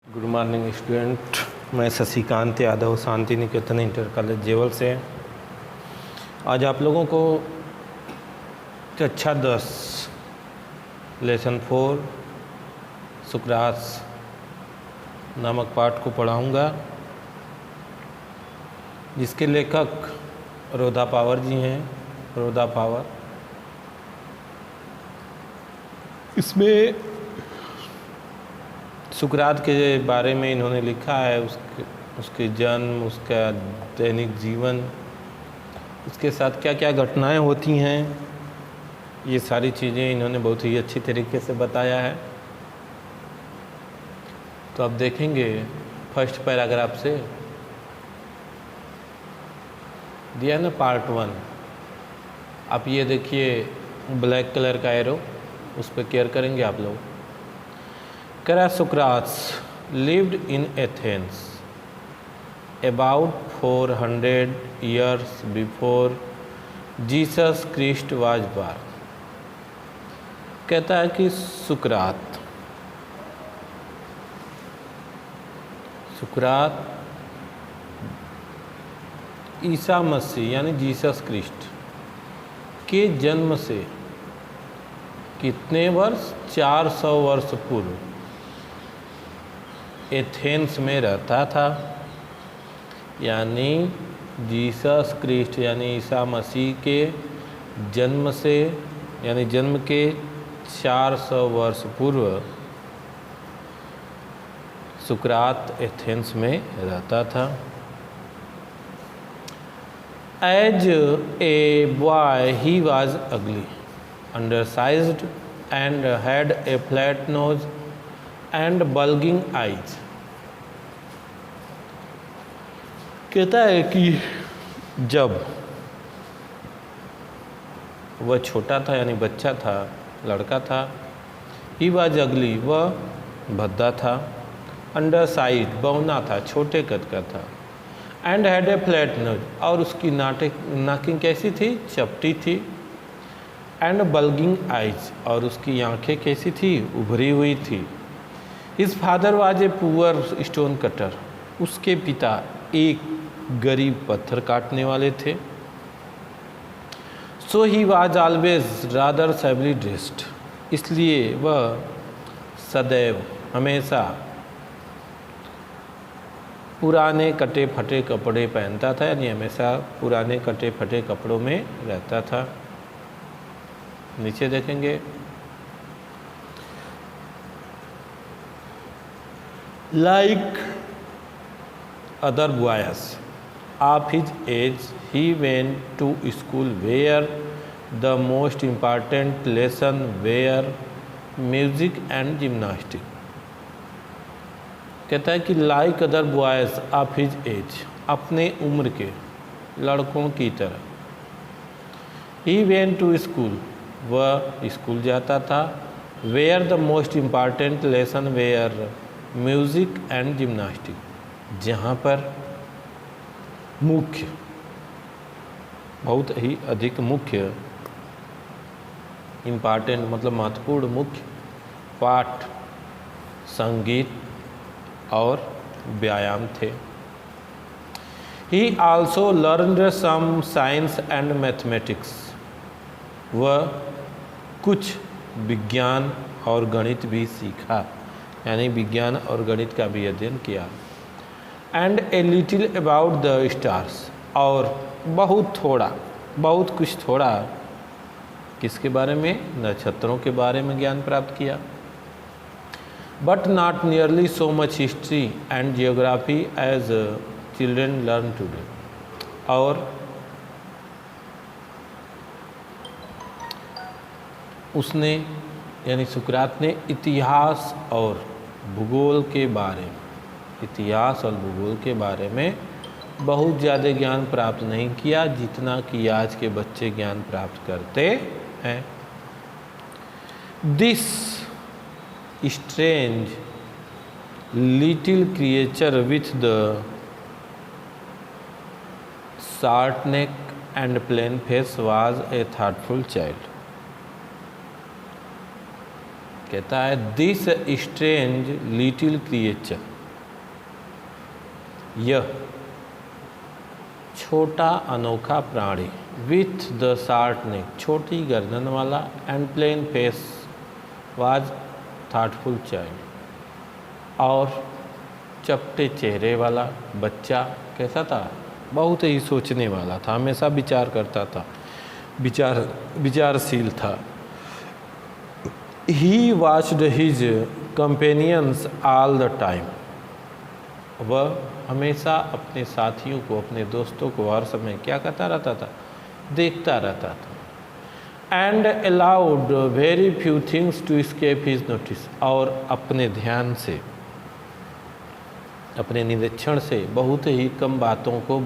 Good morning student. मैं Shashikant Yadav Shanti Niketan inter college जेवल से। आज आप लोगों को कक्षा 10 लेसन 4 सुकरात नामक पाठ को पढ़ाऊंगा, जिसके लेखक रोधा पावर जी हैं। रोधा पावर इसमें सुकरात के बारे में इन्होंने लिखा है, उसके जन्म, उसका दैनिक जीवन, उसके साथ क्या क्या घटनाएं होती हैं, ये सारी चीज़ें इन्होंने बहुत ही अच्छी तरीके से बताया है। तो अब देखेंगे फर्स्ट पैराग्राफ से दिया ना पार्ट 1। आप ये देखिए ब्लैक कलर का एरो, उस पर केयर करेंगे आप लोग। Socrates lived in Athens about 400 years before Jesus Christ was born। कहता है कि सुकरात ईसा मसीह यानी जीसस क्रिस्ट के जन्म से कितने वर्ष, 400 वर्ष पूर्व एथेंस में रहता था। यानी जीसस क्रिस्ट यानी ईसा मसीह के जन्म से यानी जन्म के 400 वर्ष पूर्व सुकरात एथेंस में रहता था। As a boy he was ugly, undersized and had a flat nose and bulging eyes. कहता है कि जब वह छोटा था यानी बच्चा था, लड़का था, ही वाज अगली, वह भद्दा था, अंडर साइज बौना था, छोटे कद का था, and had a flat knows और उसकी नाकिंग कैसी थी, चपटी थी, एंड बल्गिंग आइज और उसकी आंखें कैसी थी, उभरी हुई थी। His father was a poor stone cutter, उसके पिता एक गरीब पत्थर काटने वाले थे। So he was always rather shabbily dressed, इसलिए वह सदैव हमेशा पुराने कटे फटे कपड़े पहनता था, यानी हमेशा पुराने कटे फटे कपड़ों में रहता था। नीचे देखेंगे, like other boys of his age, he went to school where the most important lesson were music and gymnastics। कहता है कि like other boys of his age, अपने उम्र के लड़कों की तरह, he went to school, वह स्कूल जाता था, where the most important lesson were music and gymnastic, जहाँ पर मुख्य, बहुत ही अधिक मुख्य, इम्पॉर्टेंट मतलब महत्वपूर्ण मुख्य पाठ संगीत और व्यायाम थे। He also learned some science and mathematics, वह कुछ विज्ञान और गणित भी सीखा, यानी विज्ञान और गणित का भी अध्ययन किया। And a little about the stars, और बहुत कुछ थोड़ा किसके बारे में, नक्षत्रों के बारे में ज्ञान प्राप्त किया। But not nearly so much history and geography as children learn today, और उसने यानी सुकरात ने इतिहास और भूगोल के बारे में बहुत ज़्यादा ज्ञान प्राप्त नहीं किया, जितना कि आज के बच्चे ज्ञान प्राप्त करते हैं। This strange little creature with the short neck and plain face was a thoughtful child. कहता है दिस स्ट्रेंज लिटिल क्रिएचर, यह छोटा अनोखा प्राणी विथ द शार्ट नेक, छोटी गर्दन वाला, and plain face was thoughtful child, और चपटे चेहरे वाला बच्चा कैसा था? बहुत ही सोचने वाला था, हमेशा विचार करता था, विचारशील था। He watched his companions all the time, वह हमेशा अपने साथियों को, अपने दोस्तों को हर समय क्या करता रहता था? देखता रहता था। And allowed very few things to escape his notice, और अपने ध्यान से, अपने निरीक्षण से बहुत ही कम बातों को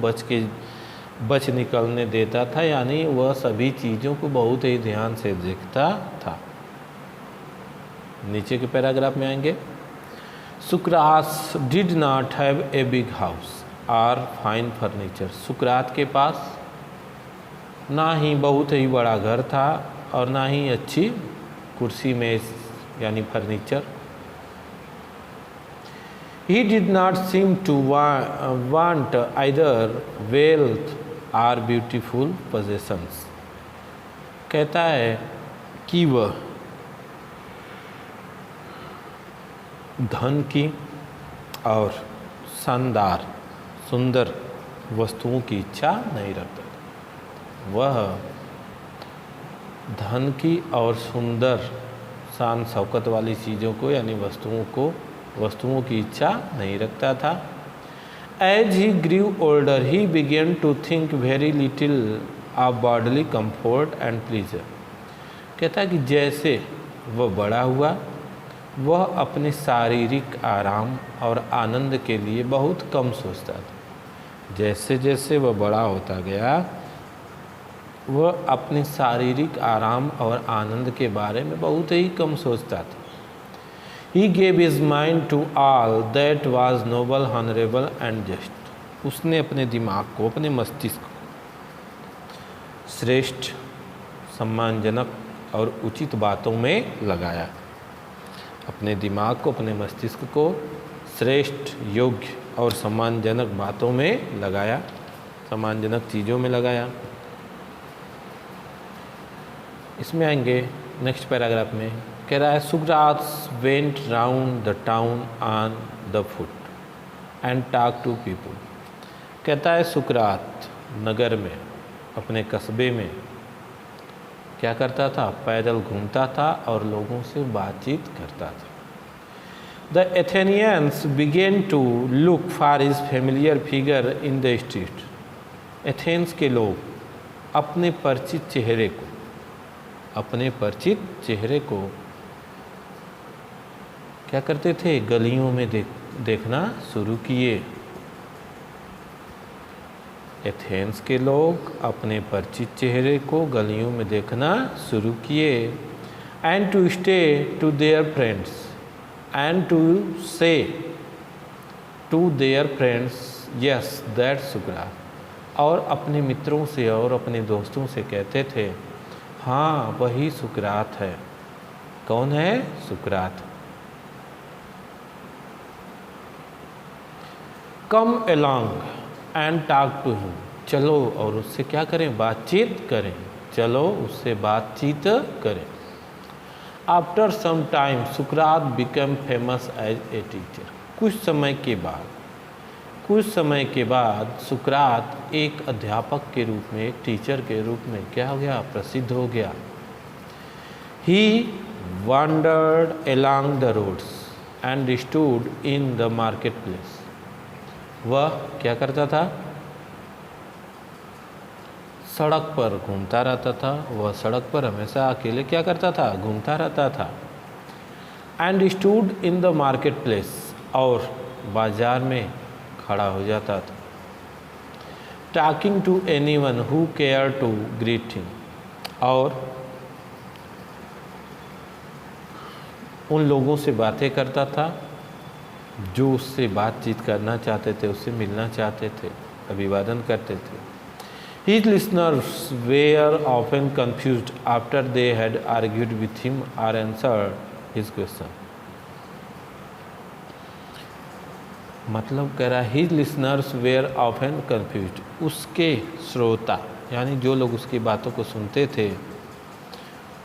बच निकलने देता था, यानी वह सभी चीज़ों को बहुत ही ध्यान से देखता था। नीचे के पैराग्राफ में आएंगे। सुकरात did not have a big house और फाइन फर्नीचर, सुकरात के पास ना ही बहुत ही बड़ा घर था और ना ही अच्छी कुर्सी मेज यानी furniture. He did not seem to want either wealth or beautiful possessions. कहता है कि वह धन की और शानदार सुंदर वस्तुओं की इच्छा नहीं रखता था। वह धन की और सुंदर शान शौकत वाली चीज़ों को यानी वस्तुओं की इच्छा नहीं रखता था। As he grew older he began to think very little of bodily comfort and pleasure. कहता है कि जैसे वह बड़ा हुआ वह अपने शारीरिक आराम और आनंद के लिए बहुत कम सोचता था। जैसे जैसे वह बड़ा होता गया वह अपने शारीरिक आराम और आनंद के बारे में बहुत ही कम सोचता था। He gave his mind to all that was noble, honorable and just. उसने अपने दिमाग को, अपने मस्तिष्क को श्रेष्ठ, सम्मानजनक और उचित बातों में लगाया। अपने दिमाग को, अपने मस्तिष्क को श्रेष्ठ, योग्य और सम्मानजनक बातों में लगाया, सम्मानजनक चीज़ों में लगाया। इसमें आएंगे नेक्स्ट पैराग्राफ में। कह रहा है Sukrat went round the town on the foot and talk to people. कहता है सुकरात नगर में, अपने कस्बे में क्या करता था? पैदल घूमता था और लोगों से बातचीत करता था। The Athenians began to look for his familiar figure in the street. Athens के लोग अपने परिचित चेहरे को क्या करते थे? गलियों में देखना शुरू किए। एथेंस के लोग अपने परिचित चेहरे को गलियों में देखना शुरू किए। And to stay to their friends and to say to their friends yes that सुकरात। और अपने मित्रों से और अपने दोस्तों से कहते थे हाँ वही सुकरात है। कौन है? Sukrat. Come along and talk to him. चलो और उससे क्या करें? बातचीत करें। चलो उससे बातचीत करें। After some time Sukrat become famous as a teacher. कुछ समय के बाद सुकरात एक अध्यापक के रूप में, एक टीचर के रूप में क्या हो गया? प्रसिद्ध हो गया। ही wandered along the roads and stood in the market place. वह क्या करता था? सड़क पर घूमता रहता था। वह सड़क पर हमेशा अकेले क्या करता था? घूमता रहता था। And stood in the market place, और बाजार में खड़ा हो जाता था। Talking to anyone who care to greet him, और उन लोगों से बातें करता था जो उससे बातचीत करना चाहते थे, उससे मिलना चाहते थे, अभिवादन करते थे। His listeners were often confused after they had argued with him or answered his question. मतलब कह रहा है his listeners were often confused, उसके श्रोता यानी जो लोग उसकी बातों को सुनते थे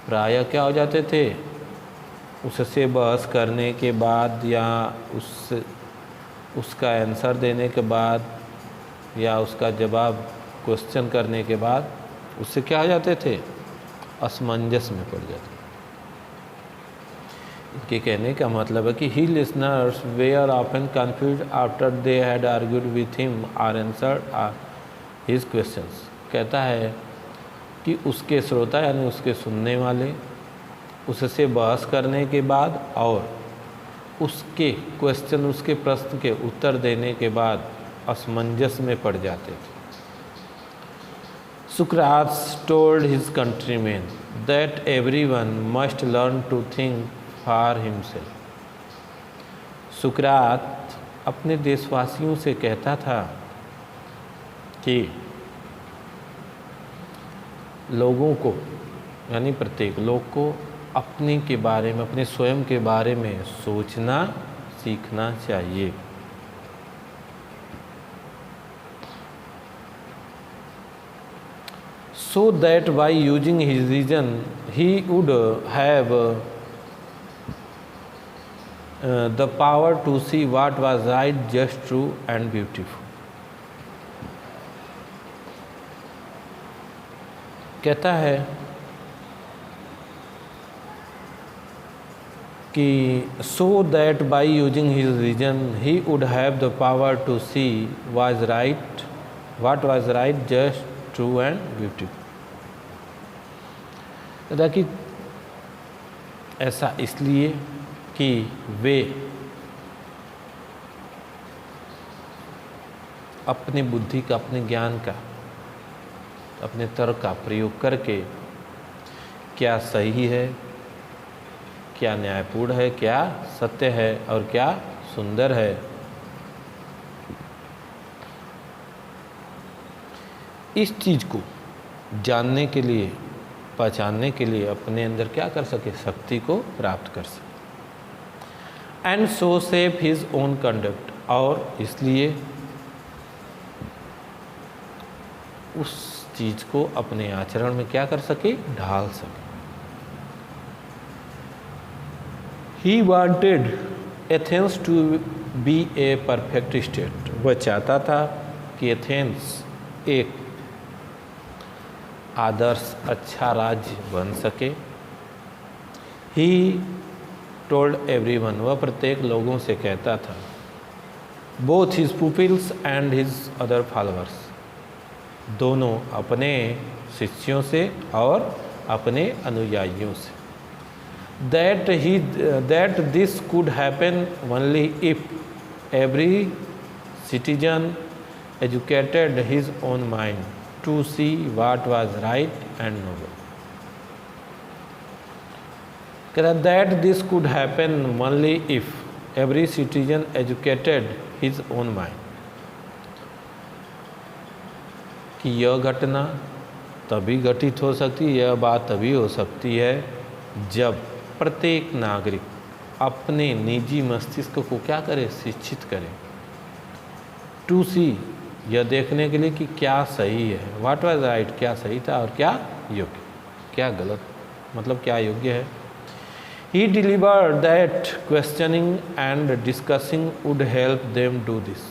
प्रायः क्या हो जाते थे, उससे बहस करने के बाद या उसका आंसर देने के बाद या उसका जवाब क्वेश्चन करने के बाद उससे क्या हो जाते थे, असमंजस में पड़ जाते। इनके कहने का मतलब है कि he listeners were often confuse after they had argued with him or answered his questions. कहता है कि उसके श्रोता यानी उसके सुनने वाले उससे बहस करने के बाद और उसके क्वेश्चन उसके प्रश्न के उत्तर देने के बाद असमंजस में पड़ जाते थे। Socrates told his countrymen that everyone must learn to think for himself. सुकरात अपने देशवासियों से कहता था कि लोगों को यानी प्रत्येक लोग को अपने के बारे में, अपने स्वयं के बारे में सोचना सीखना चाहिए। So that by using his reason he would have the power to see what was right, just, true and beautiful. कहता है कि so that by using his reason he would have the power to see what was right, just, true and beautiful. कि ऐसा इसलिए कि वे अपनी बुद्धि का, अपने ज्ञान का, अपने तर्क का प्रयोग करके क्या सही है, क्या न्यायपूर्ण है, क्या सत्य है और क्या सुंदर है, इस चीज़ को जानने के लिए, पहचानने के लिए अपने अंदर क्या कर सके, शक्ति को प्राप्त कर सके। And so safe his own conduct, और इसलिए उस चीज़ को अपने आचरण में क्या कर सके, ढाल सके। He wanted Athens to be a perfect state, वह चाहता था कि एथेंस एक आदर्श अच्छा राज्य बन सके। ही टोल्ड एवरीवन, वह प्रत्येक लोगों से कहता था, both his pupils and his other followers, दोनों अपने शिष्यों से और अपने अनुयायियों से, that this could happen only if every citizen educated his own mind to see what was right and noble. That this could happen only if every citizen educated his own mind. कि यह घटना तभी घटित हो सकती है, यह बात तभी हो सकती है जब प्रत्येक नागरिक अपने निजी मस्तिष्क को क्या करे, शिक्षित करे। टू सी, यह देखने के लिए कि क्या सही है, व्हाट वाज राइट, क्या सही था और क्या योग्य, क्या गलत, मतलब क्या योग्य है। He delivered that questioning and discussing would help them do this,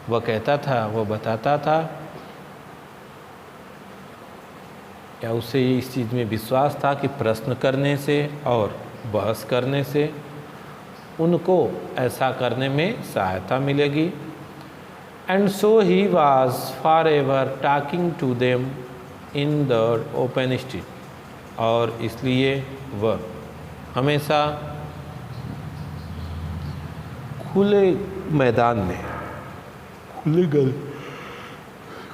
वह कहता था, वह बताता था, या उसे इस चीज़ में विश्वास था कि प्रश्न करने से और बहस करने से उनको ऐसा करने में सहायता मिलेगी। And so he was forever talking to them in the open street, और इसलिए वह हमेशा खुले मैदान में,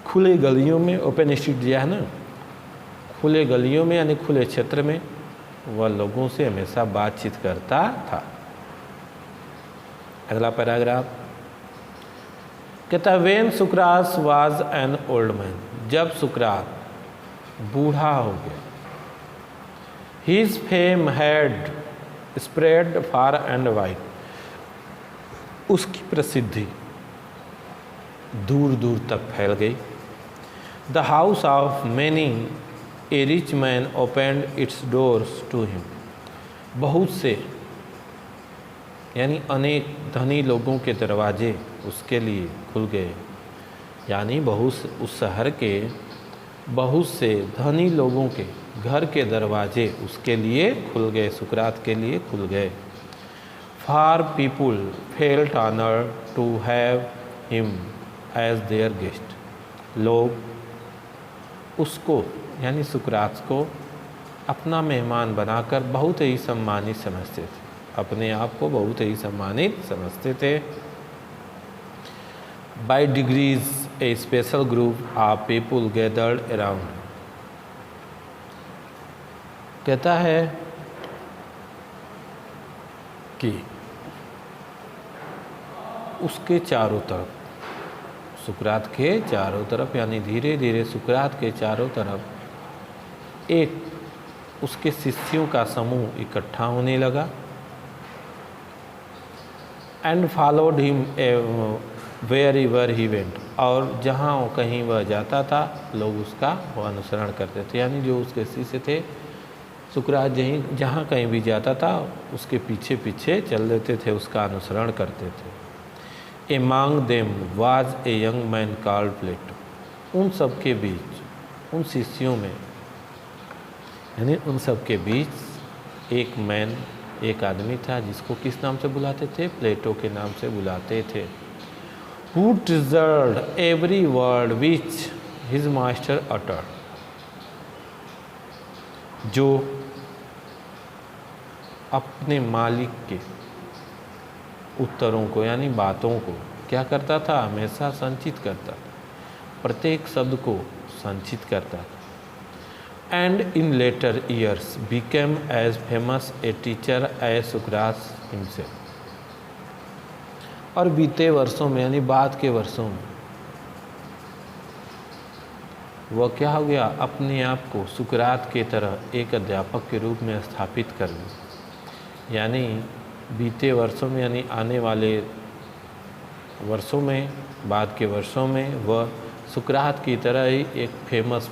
खुले गलियों में, ओपन स्ट्रीट दिया है ना, खुले गलियों में यानी खुले क्षेत्र में वह लोगों से हमेशा बातचीत करता था। अगला पैराग्राफ कहता है, when Sukrat was an old man, जब सुकरात बूढ़ा हो गया, his fame had spread far and wide, उसकी प्रसिद्धि दूर दूर तक फैल गई। The house of many a rich man opened its doors to him. बहुत से यानी अनेक धनी लोगों के दरवाजे उसके लिए खुल गए, यानी उस शहर के बहुत से धनी लोगों के घर के दरवाजे उसके लिए खुल गए, सुकरात के लिए खुल गए। Far people felt honour to have him as their guest. लोग उसको यानी सुकरात को अपना मेहमान बनाकर बहुत ही सम्मानित समझते थे, अपने आप को बहुत ही सम्मानित समझते थे। By degrees, a special group of people gathered around. कहता है कि उसके चारों तरफ, सुकरात के चारों तरफ यानी धीरे धीरे सुकरात के चारों तरफ एक उसके शिष्यों का समूह इकट्ठा होने लगा। And followed him wherever he went. और जहाँ कहीं वह जाता था लोग उसका वो अनुसरण करते थे, यानी जो उसके शिष्य थे सुकरात जहाँ कहीं भी जाता था उसके पीछे पीछे चल देते थे, उसका अनुसरण करते थे। Among them was a young man called Plato. उन सब के बीच, उन शिष्यों में यानी उन सब के बीच एक आदमी था जिसको किस नाम से बुलाते थे? प्लेटो के नाम से बुलाते थे। Who treasured every word which his master uttered। जो अपने मालिक के उत्तरों को यानी बातों को क्या करता था? हमेशा संचित करता था, प्रत्येक शब्द को संचित करता था। And in later years became as famous a teacher as Sukrat himself. और बीते वर्षों में यानी बाद के वर्षों में वह क्या हो गया? अपने आप को सुकरात के तरह एक अध्यापक के रूप में स्थापित कर लिया। यानी बीते वर्षों में यानी आने वाले वर्षों में, बाद के वर्षों में वह सुकरात की तरह ही एक फेमस